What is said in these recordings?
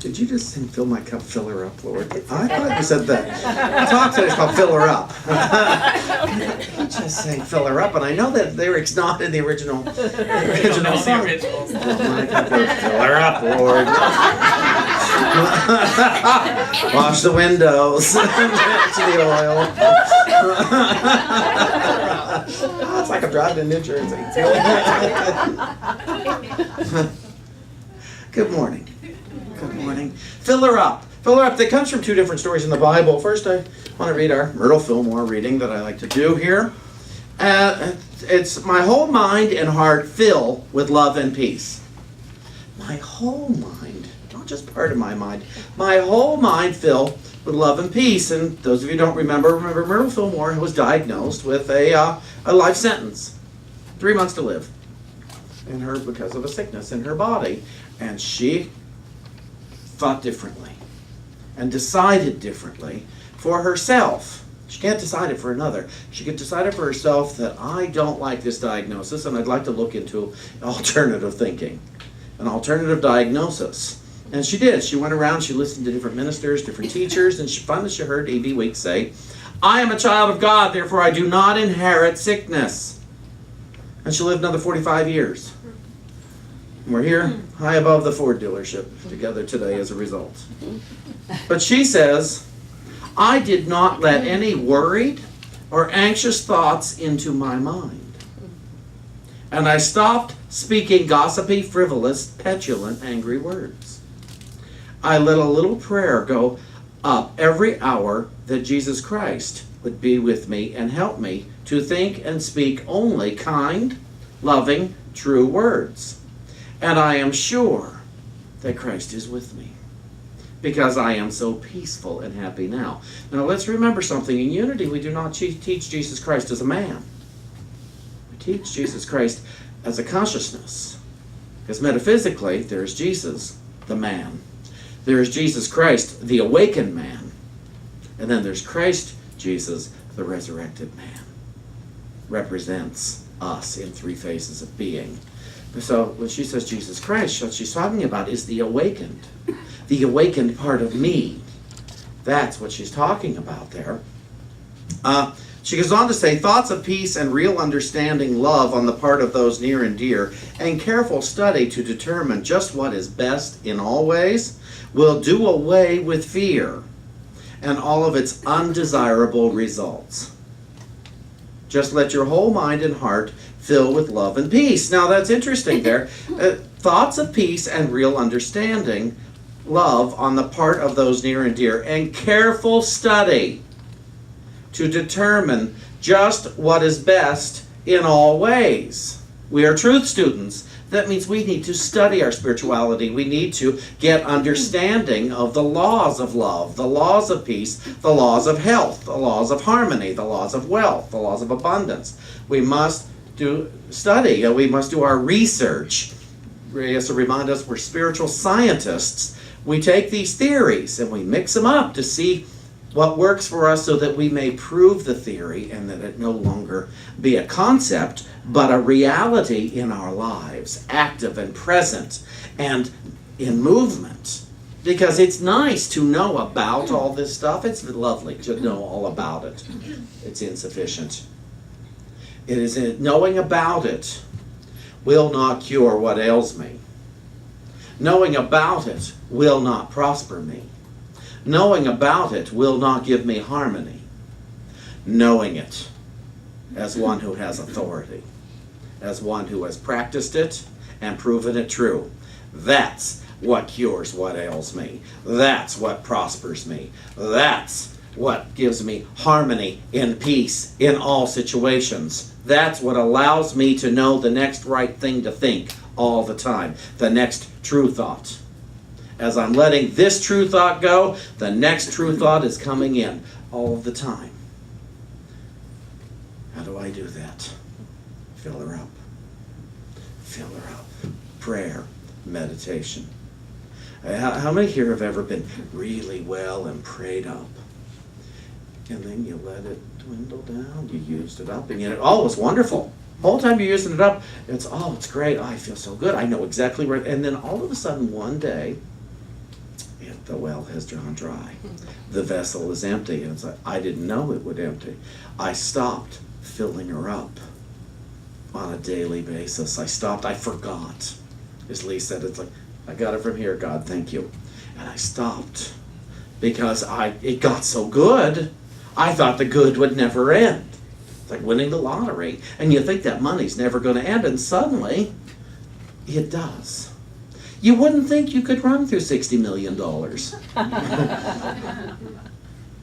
Did you just sing "Fill My Cup, Fill Her Up, Lord"? I thought you said that. Talk today is called "Fill Her Up." You just sang "Fill Her Up," and I know that lyric's not in the original song. Fill my cup, fill her up, Lord. Wash the windows to the oil. Oh, it's like I'm driving in New Jersey. Good morning. Good morning. Fill her up. Fill her up. That comes from two different stories in the Bible. First, I want to read our Myrtle Fillmore reading that I like to do here. It's my whole mind and heart fill with love and peace. My whole mind, not just part of my mind. My whole mind fill with love and peace. And those of you who don't remember Myrtle Fillmore was diagnosed with a life sentence. 3 months to live. In her, because of a sickness in her body. And she thought differently and decided differently for herself. She can't decide it for another. She could decide it for herself that I don't like this diagnosis and I'd like to look into alternative thinking, an alternative diagnosis. And she did. She went around, she listened to different ministers, different teachers, and finally she heard E.B. Weeks say, "I am a child of God, therefore I do not inherit sickness." And she lived another 45 years. We're here high above the Ford dealership together today as a result. But she says, "I did not let any worried or anxious thoughts into my mind. And I stopped speaking gossipy, frivolous, petulant, angry words. I let a little prayer go up every hour that Jesus Christ would be with me and help me to think and speak only kind, loving, true words. And I am sure that Christ is with me because I am so peaceful and happy now." Now let's remember something. In Unity, we do not teach Jesus Christ as a man. We teach Jesus Christ as a consciousness. Because metaphysically, there's Jesus, the man. There is Jesus Christ, the awakened man. And then there's Christ Jesus, the resurrected man. Represents us in three phases of being. So when she says Jesus Christ, what she's talking about is the awakened part of me. That's what she's talking about there. She goes on to say, thoughts of peace and real understanding, love on the part of those near and dear, and careful study to determine just what is best in all ways will do away with fear and all of its undesirable results. Just let your whole mind and heart fill with love and peace. Now that's interesting there. Thoughts of peace and real understanding, love on the part of those near and dear, and careful study to determine just what is best in all ways. We are truth students. That means we need to study our spirituality. We need to get understanding of the laws of love, the laws of peace, the laws of health, the laws of harmony, the laws of wealth, the laws of abundance. We must do study. We must do our research. To remind us, we're spiritual scientists. We take these theories and we mix them up to see what works for us so that we may prove the theory and that it no longer be a concept, but a reality in our lives, active and present and in movement. Because it's nice to know about all this stuff. It's lovely to know all about it. It's insufficient. It is knowing about it will not cure what ails me. Knowing about it will not prosper me. Knowing about it will not give me harmony. Knowing it as one who has authority, as one who has practiced it and proven it true. That's what cures what ails me. That's what prospers me. That's what gives me harmony and peace in all situations. That's what allows me to know the next right thing to think all the time, the next true thought. As I'm letting this true thought go, the next true thought is coming in all of the time. How do I do that? Fill her up. Fill her up. Prayer, meditation. How many here have ever been really well and prayed up? And then you let it dwindle down, you used it up, and it was wonderful. The whole time you're using it up, it's great, I feel so good, I know exactly where, and then all of a sudden one day, The well has drawn dry. The vessel is empty. And it's like, I didn't know it would empty. I stopped filling her up on a daily basis. I forgot. As Lee said, it's like, I got it from here, God, thank you. And I stopped because it got so good, I thought the good would never end. It's like winning the lottery. And you think that money's never going to end, and suddenly it does. You wouldn't think you could run through $60 million.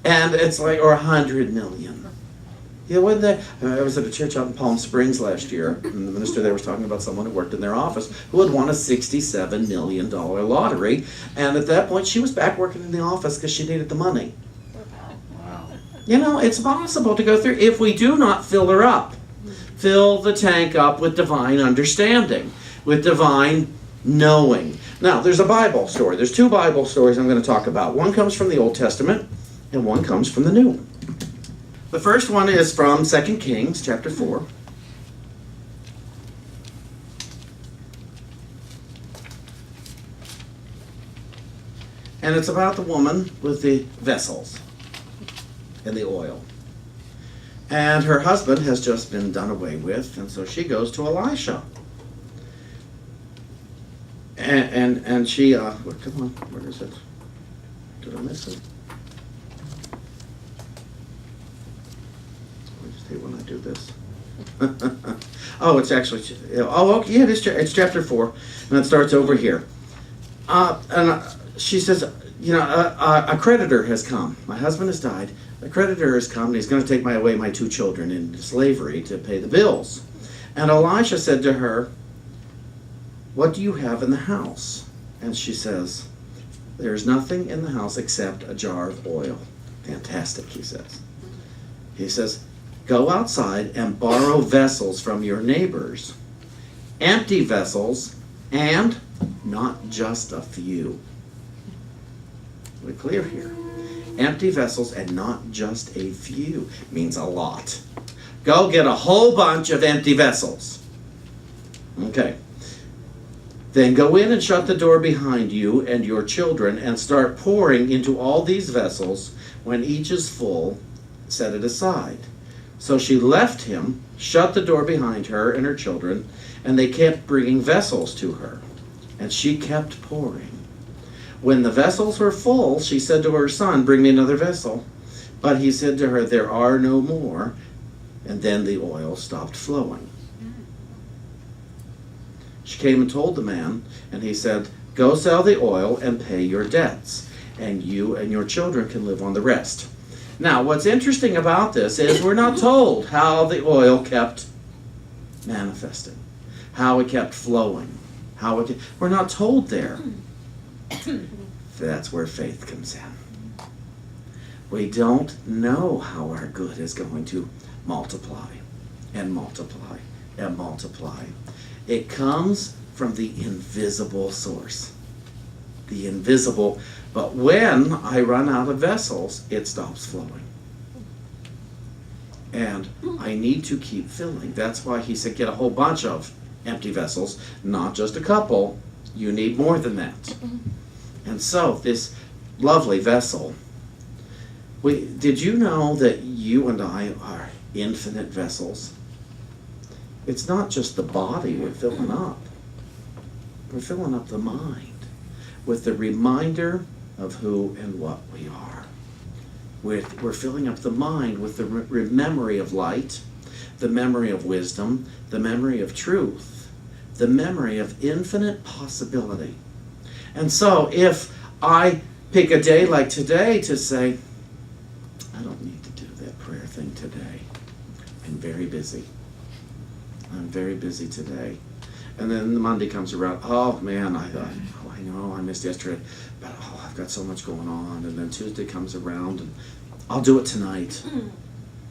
And it's like, or $100 million. You wouldn't think. I was at a church out in Palm Springs last year, and the minister there was talking about someone who worked in their office who had won a $67 million lottery. And at that point, she was back working in the office because she needed the money. Wow. You know, it's possible to go through if we do not fill her up. Fill the tank up with divine understanding, with divine knowing. Now, there's a Bible story. There's two Bible stories I'm going to talk about. One comes from the Old Testament, and one comes from the New. The first one is from 2 Kings, chapter 4. And it's about the woman with the vessels and the oil. And her husband has just been done away with, and so she goes to Elisha. And she, come on, where is it? Did I miss it? I just hate when I do this. Oh, it's actually, okay, yeah, it's chapter 4, and it starts over here. She says, a creditor has come. My husband has died. A creditor has come, and he's going to take away my 2 children into slavery to pay the bills. And Elisha said to her, what do you have in the house? And she says, there's nothing in the house except a jar of oil. Fantastic, he says. He says, go outside and borrow vessels from your neighbors, empty vessels, and not just a few. We're clear here. Empty vessels and not just a few means a lot. Go get a whole bunch of empty vessels. Okay. Then go in and shut the door behind you and your children and start pouring into all these vessels. When each is full, set it aside. So she left him, shut the door behind her and her children, and they kept bringing vessels to her. And she kept pouring. When the vessels were full, she said to her son, bring me another vessel. But he said to her, there are no more. And then the oil stopped flowing. She came and told the man, and he said, go sell the oil and pay your debts, and you and your children can live on the rest. Now, what's interesting about this is we're not told how the oil kept manifesting, how it kept flowing, we're not told there. That's where faith comes in. We don't know how our good is going to multiply and multiply and multiply. It comes from the invisible source. The invisible, but when I run out of vessels, it stops flowing. And I need to keep filling. That's why he said get a whole bunch of empty vessels, not just a couple. You need more than that. And so this lovely vessel, did you know that you and I are infinite vessels? It's not just the body we're filling up. We're filling up the mind with the reminder of who and what we are. We're filling up the mind with the memory of light, the memory of wisdom, the memory of truth, the memory of infinite possibility. And so if I pick a day like today to say, I don't need to do that prayer thing today. I'm very busy. I'm very busy today. And then the Monday comes around, oh man, I know I missed yesterday, but I've got so much going on. And then Tuesday comes around and I'll do it tonight.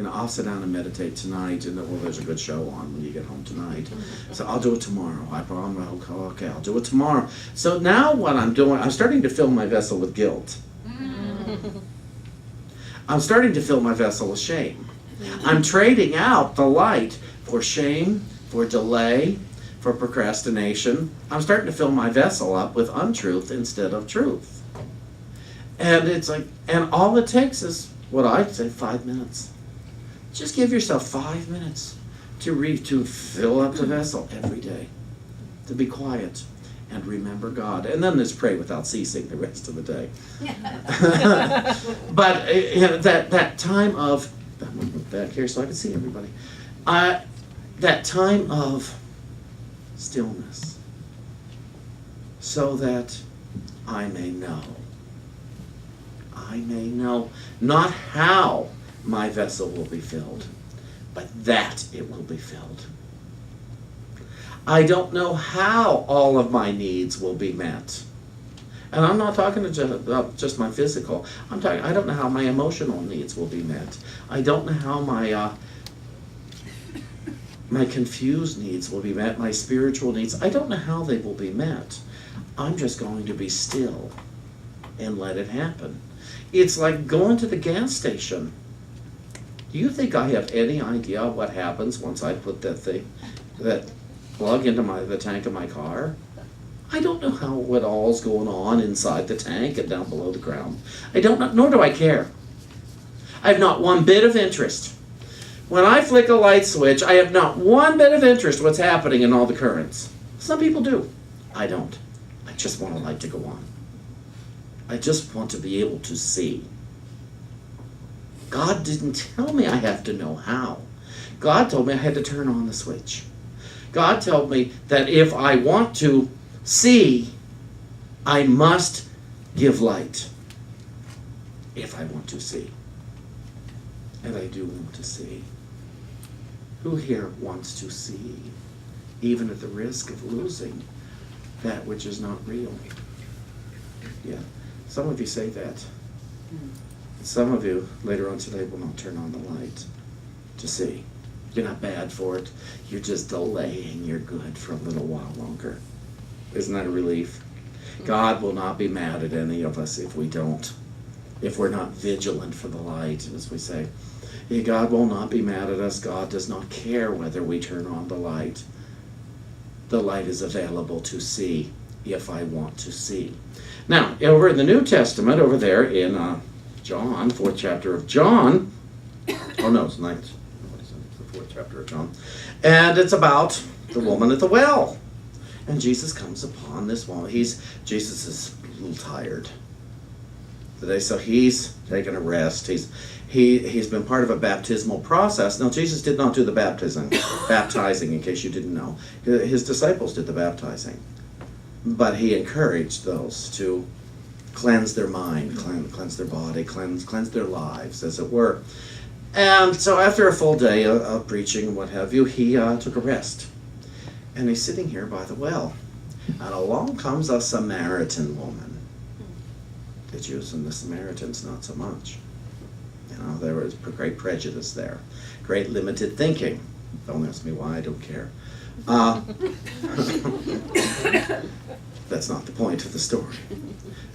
I'll sit down and meditate tonight, and there's a good show on when you get home tonight. So I'll do it tomorrow. I promise. Okay, I'll do it tomorrow. So now what I'm doing, I'm starting to fill my vessel with guilt. I'm starting to fill my vessel with shame. I'm trading out the light for shame, for delay, for procrastination. I'm starting to fill my vessel up with untruth instead of truth. And it's like, and all it takes is what I'd say 5 minutes. Just give yourself 5 minutes to fill up the vessel every day, to be quiet and remember God. And then there's pray without ceasing the rest of the day. But that time of, I'm going to move back here so I can see everybody. That time of stillness, so that I may know. I may know not how my vessel will be filled, but that it will be filled. I don't know how all of my needs will be met. And I'm not talking about just my physical. I don't know how my emotional needs will be met. I don't know how my confused needs will be met, my spiritual needs. I don't know how they will be met. I'm just going to be still and let it happen. It's like going to the gas station. Do you think I have any idea what happens once I put that plug into the tank of my car? I don't know what all's going on inside the tank and down below the ground. I don't know, nor do I care. I have not one bit of interest. When I flick a light switch, I have not one bit of interest what's happening in all the currents. Some people do. I don't. I just want a light to go on. I just want to be able to see. God didn't tell me I have to know how. God told me I had to turn on the switch. God told me that if I want to see, I must give light. If I want to see. And I do want to see. Who here wants to see, even at the risk of losing that which is not real? Yeah. Some of you say that. Some of you later on today will not turn on the light to see. You're not bad for it. You're just delaying your good for a little while longer. Isn't that a relief? God will not be mad at any of us if we don't. If we're not vigilant for the light, as we say. God will not be mad at us. God does not care whether we turn on the light. The light is available to see if I want to see. Now, over in the New Testament, over there in John, 4th chapter of John, oh no, it's 9th. It's the 4th chapter of John. And it's about the woman at the well. And Jesus comes upon this woman. Jesus is a little tired today, so he's taking a rest. He's been part of a baptismal process. Now, Jesus did not do the baptizing, in case you didn't know. His disciples did the baptizing. But he encouraged those to cleanse their mind, cleanse their body, cleanse their lives, as it were. And so after a full day of preaching and what have you, he took a rest. And he's sitting here by the well. And along comes a Samaritan woman. The Jews and the Samaritans, not so much. There was great prejudice there. Great limited thinking. Don't ask me why, I don't care. That's not the point of the story.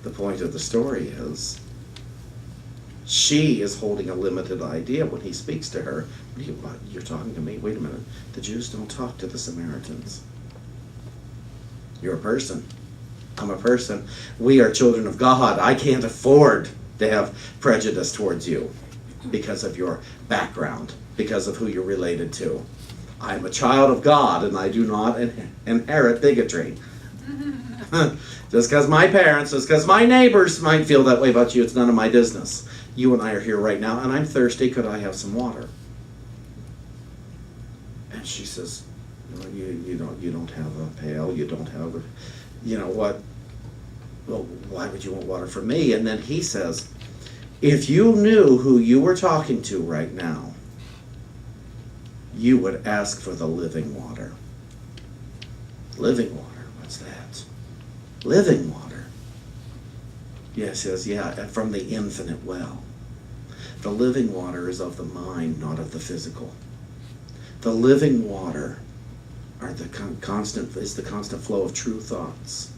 The point of the story is she is holding a limited idea when he speaks to her. What, you're talking to me? Wait a minute. The Jews don't talk to the Samaritans. You're a person. I'm a person. We are children of God. I can't afford to have prejudice towards you because of your background, because of who you're related to. I'm a child of God, and I do not inherit bigotry. Just because my parents, just because my neighbors might feel that way about you, it's none of my business. You and I are here right now, and I'm thirsty. Could I have some water? And she says, you don't have a pail. You don't have a, what? Well, why would you want water from me? And then he says, if you knew who you were talking to right now, you would ask for the living water. Living water, what's that? Living water. Yes, yeah, from the infinite well. The living water is of the mind, not of the physical. The living water is the constant flow of true thoughts.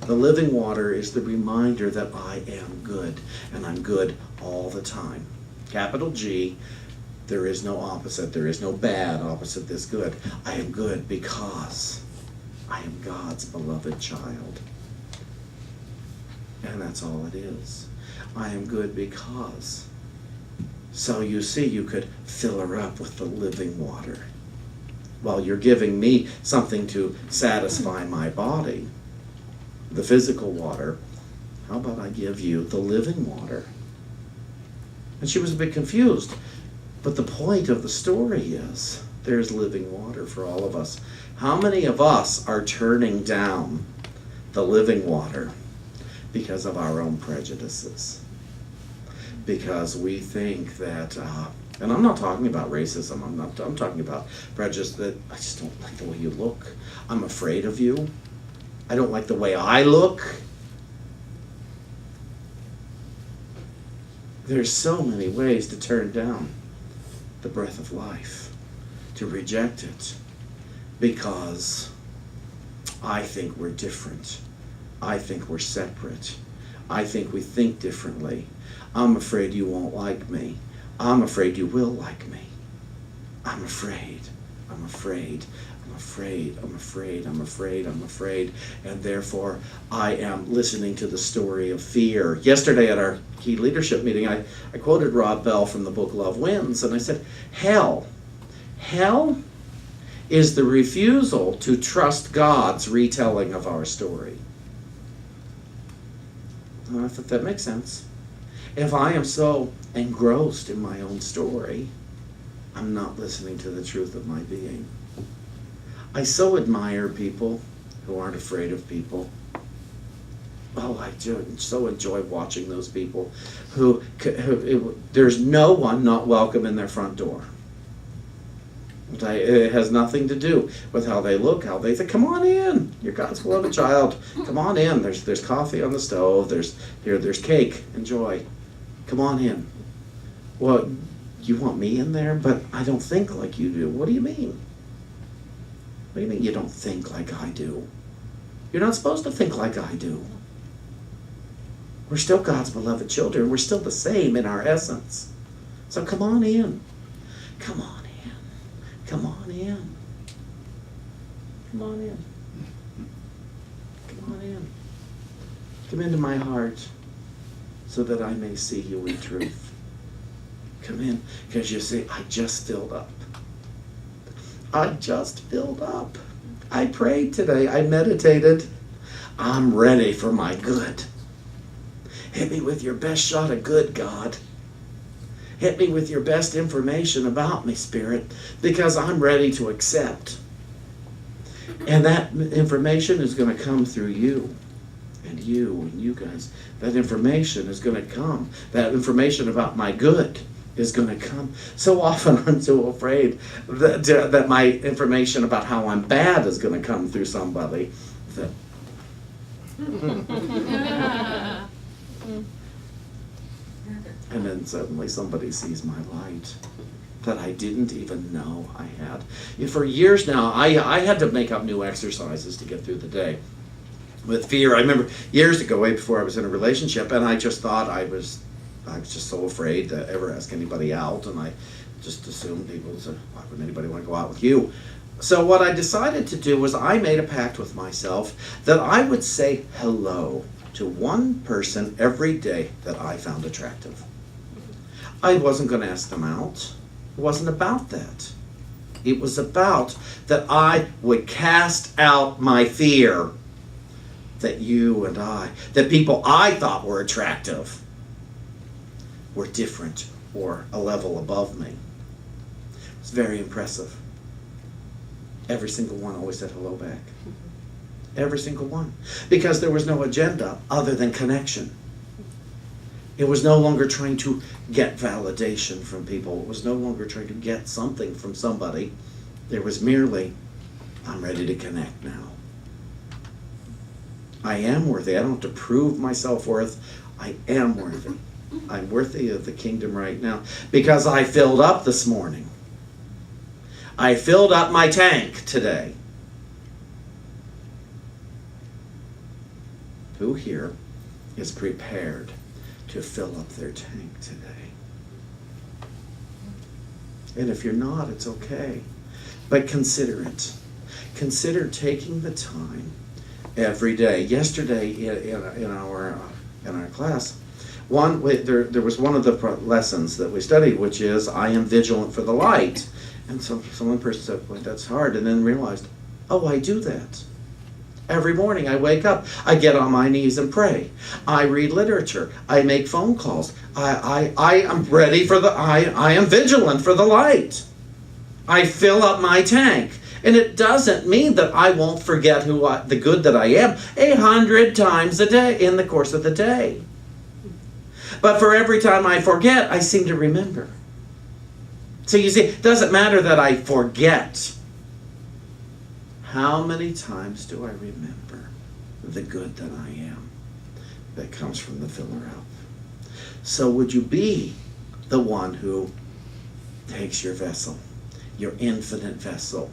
The living water is the reminder that I am good, and I'm good all the time. Capital G, there is no opposite. There is no bad opposite this good. I am good because I am God's beloved child. And that's all it is. I am good because. So you see, you could fill her up with the living water. While you're giving me something to satisfy my body, the physical water, how about I give you the living water? And she was a bit confused. But the point of the story is there's living water for all of us. How many of us are turning down the living water because of our own prejudices? Because we think that, and I'm not talking about racism, I'm talking about prejudice that I just don't like the way you look. I'm afraid of you. I don't like the way I look. There's so many ways to turn down the breath of life, to reject it, because I think we're different. I think we're separate. I think we think differently. I'm afraid you won't like me. I'm afraid you will like me. I'm afraid. I'm afraid. I'm afraid. I'm afraid. I'm afraid. I'm afraid. And therefore, I am listening to the story of fear. Yesterday at our key leadership meeting, I quoted Rob Bell from the book Love Wins, and I said, hell is the refusal to trust God's retelling of our story. And I thought that makes sense. If I am so engrossed in my own story, I'm not listening to the truth of my being. I so admire people who aren't afraid of people. Oh, I do so enjoy watching those people who there's no one not welcome in their front door. It has nothing to do with how they look, how they think. Come on in. You're God's beloved child. Come on in. There's coffee on the stove. There's cake. Enjoy. Come on in. Well, you want me in there? But I don't think like you do. What do you mean? What do you mean you don't think like I do? You're not supposed to think like I do. We're still God's beloved children. We're still the same in our essence. So come on in. Come on in. Come on in. Come on in. Come on in. Come into my heart so that I may see you in truth. Come in, because you see, I just filled up. I just filled up. I prayed today. I meditated. I'm ready for my good. Hit me with your best shot of good, God. Hit me with your best information about me, Spirit, because I'm ready to accept. And that information is going to come through you and you guys. That information is going to come. That information about my good is going to come. So often I'm so afraid that my information about how I'm bad is going to come through somebody. And then suddenly somebody sees my light that I didn't even know I had. For years now, I had to make up new exercises to get through the day. With fear, I remember years ago, way before I was in a relationship, and I just thought I was just so afraid to ever ask anybody out, and I just assumed people said, why would anybody want to go out with you? So what I decided to do was I made a pact with myself that I would say hello to one person every day that I found attractive. I wasn't going to ask them out. It wasn't about that. It was about that I would cast out my fear that you and that people I thought were attractive were different or a level above me. It's very impressive. Every single one always said hello back. Every single one. Because there was no agenda other than connection. It was no longer trying to get validation from people. It was no longer trying to get something from somebody. There was merely, I'm ready to connect now. I am worthy. I don't have to prove my self-worth. I am worthy. I'm worthy of the kingdom right now because I filled up this morning. I filled up my tank today. Who here is prepared to fill up their tank today? And if you're not, it's okay. But consider it. Consider taking the time every day. Yesterday in our in our class. There was one of the lessons that we studied, which is, I am vigilant for the light. And so one person said, well, that's hard, and then realized, oh, I do that. Every morning I wake up, I get on my knees and pray. I read literature. I make phone calls. I am ready for I am vigilant for the light. I fill up my tank. And it doesn't mean that I won't forget the good that I am 100 times a day in the course of the day. But for every time I forget, I seem to remember. So you see, it doesn't matter that I forget. How many times do I remember the good that I am that comes from the filler up? So would you be the one who takes your vessel, your infinite vessel,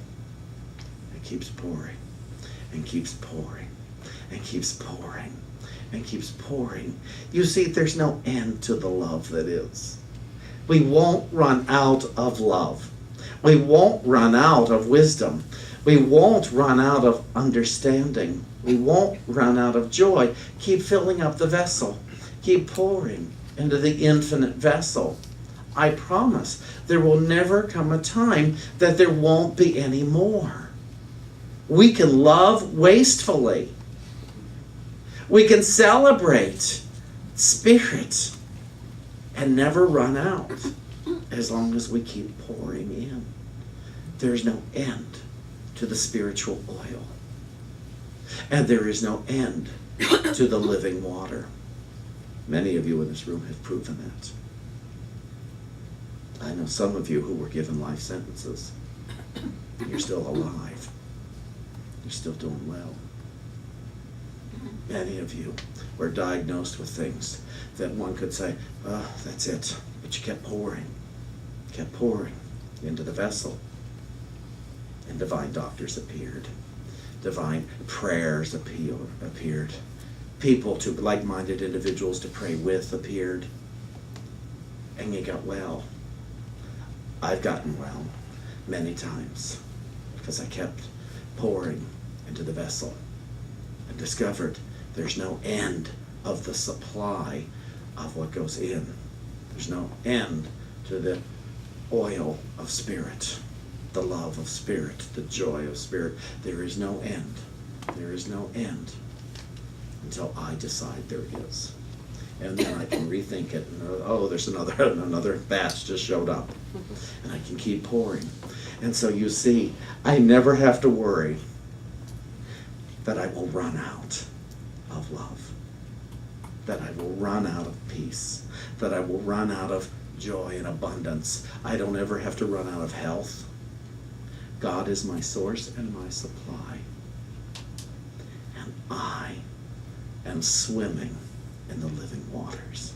and keeps pouring, and keeps pouring, and keeps pouring, and keeps pouring? You see, there's no end to the love that is. We won't run out of love. We won't run out of wisdom. We won't run out of understanding. We won't run out of joy. Keep filling up the vessel. Keep pouring into the infinite vessel. I promise there will never come a time that there won't be any more. We can love wastefully. We can celebrate spirit and never run out as long as we keep pouring in. There's no end to the spiritual oil. And there is no end to the living water. Many of you in this room have proven that. I know some of you who were given life sentences. You're still alive. You're still doing well. Many of you were diagnosed with things that one could say, oh, that's it. But you kept pouring into the vessel. And divine doctors appeared. Divine prayers appeared. People, to like-minded individuals to pray with, appeared. And you got well. I've gotten well many times because I kept pouring into the vessel and discovered there's no end of the supply of what goes in. There's no end to the oil of spirit, the love of spirit, the joy of spirit. There is no end. There is no end until I decide there is. And then I can rethink it. And, oh, there's another batch just showed up. And I can keep pouring. And so you see, I never have to worry that I will run out of love, that I will run out of peace, that I will run out of joy and abundance. I don't ever have to run out of health. God is my source and my supply. And I am swimming in the living waters.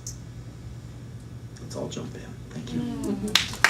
Let's all jump in. Thank you.